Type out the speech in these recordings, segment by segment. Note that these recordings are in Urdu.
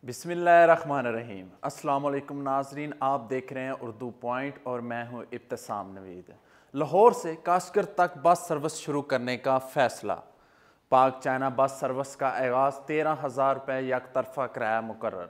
بسم اللہ الرحمن الرحیم۔ السلام علیکم ناظرین، آپ دیکھ رہے ہیں اردو پوائنٹ اور میں ہوں ابتسام نوید۔ لاہور سے کاشغر تک بس سروس شروع کرنے کا فیصلہ۔ پاک چائنہ بس سروس کا آغاز 13,000 روپے یک طرفہ کرایہ مقرر۔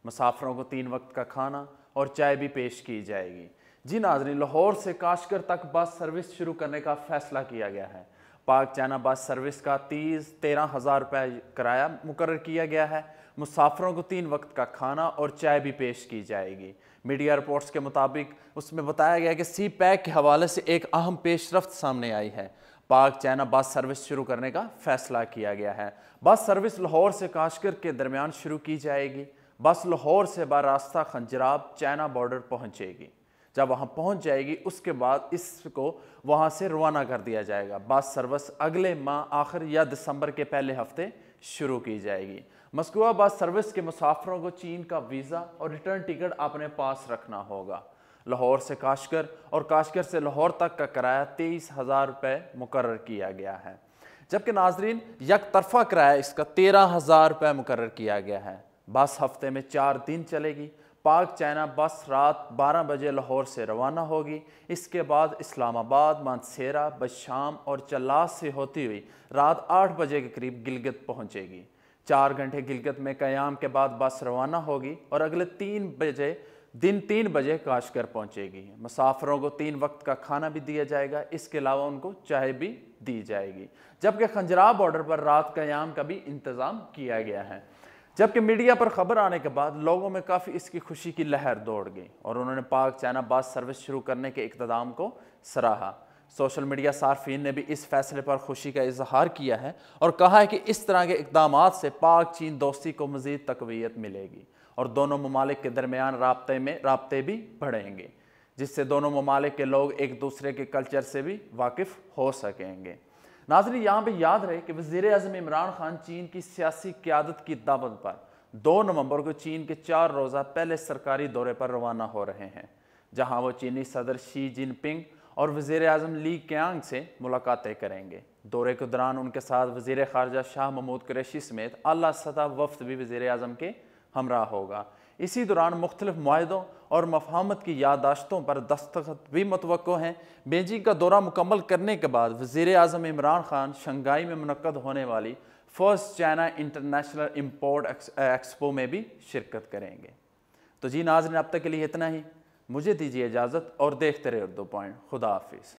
مسافروں کو 3 وقت کا کھانا اور چائے بھی پیش کی جائے گی۔ جی ناظرین، لاہور سے کاشغر تک بس سروس شروع کرنے کا فیصلہ کیا گیا ہے۔ پاک چائنہ بس سروس کا 13,000 روپے کرایہ مقرر کیا گیا ہے۔ مسافروں کو 3 وقت کا کھانا اور چائے بھی پیش کی جائے گی۔ میڈیا رپورٹس کے مطابق اس میں بتایا گیا کہ سی پیک کے حوالے سے ایک اہم پیش رفت سامنے آئی ہے۔ پاک چائنہ بس سروس شروع کرنے کا فیصلہ کیا گیا ہے۔ بس سروس لاہور سے کاشغر کے درمیان شروع کی جائے گی۔ بس لاہور سے براستہ خنجراب چائنہ بارڈر پہنچے گی۔ جب وہاں پہنچ جائے گی اس کے بعد اس کو وہاں سے روانہ کر دیا جائے گا۔ بس سروس اگلے ماہ آخر یا دسمبر کے پہلے ہفتے شروع کی جائے گی۔ مذکورہ بس سروس کے مسافروں کو چین کا ویزا اور ریٹرن ٹکٹ اپنے پاس رکھنا ہوگا۔ لاہور سے کاشغر اور کاشغر سے لاہور تک کا کرایہ 23,000 روپے مقرر کیا گیا ہے، جبکہ ناظرین یک طرفہ کرایہ اس کا 13,000 روپے مقرر کیا گیا ہے۔ بس ہفتے میں 4 دن چلے گی۔ پاک چائنہ بس رات 12 بجے لاہور سے روانہ ہوگی۔ اس کے بعد اسلام آباد، مانسہرہ، بشام اور چلاس سے ہوتی ہوئی رات 8 بجے کے قریب گلگت پہنچے گی۔ 4 گھنٹے گلگت میں قیام کے بعد بس روانہ ہوگی اور اگلے 3 بجے کاشغر پہنچے گی۔ مسافروں کو 3 وقت کا کھانا بھی دیا جائے گا، اس کے علاوہ ان کو چائے بھی دی جائے گی، جبکہ خنجراب بارڈر پر رات قیام کا بھی انتظام کیا گیا ہے۔ جبکہ میڈیا پر خبر آنے کے بعد لوگوں میں کافی اس کی خوشی کی لہر دوڑ گئی اور انہوں نے پاک چائنہ بس سروس شروع کرنے کے اقتدام کو سراہا۔ سوشل میڈیا صارفین نے بھی اس فیصلے پر خوشی کا اظہار کیا ہے اور کہا ہے کہ اس طرح کے اقدامات سے پاک چین دوستی کو مزید تقویت ملے گی اور دونوں ممالک کے درمیان رابطے بھی بڑھیں گے، جس سے دونوں ممالک کے لوگ ایک دوسرے کے کلچر سے بھی واقف ہو سکیں گے۔ ناظرین، یہاں پہ یاد رہے کہ وزیر اعظم عمران خان چین کی سیاسی قیادت کی دعوت پر 2 نومبر کو چین کے 4 روزہ پہلے سرکاری دورے پر روانہ ہو رہے ہیں، جہاں وہ چینی صدر شی جن پنگ اور وزیر اعظم لی کیانگ سے ملاقاتیں کریں گے۔ دورے کے دوران ان کے ساتھ وزیر خارجہ شاہ محمود قریشی سمیت اعلیٰ سطح وفد بھی وزیر اعظم کے ہمراہ ہوگا۔ اسی دوران مختلف معاہدوں اور مفاہمت کی یادداشتوں پر دستخط بھی متوقع ہیں۔ بیجنگ کا دورہ مکمل کرنے کے بعد وزیر اعظم عمران خان شنگھائی میں منعقد ہونے والی first China international import expo میں بھی شرکت کریں گے۔ تو جی ناظرین، اب تک کے لیے اتنا ہی۔ مجھے دیجیے اجازت اور دیکھتے رہے اردو پوائنٹ۔ خدا حافظ۔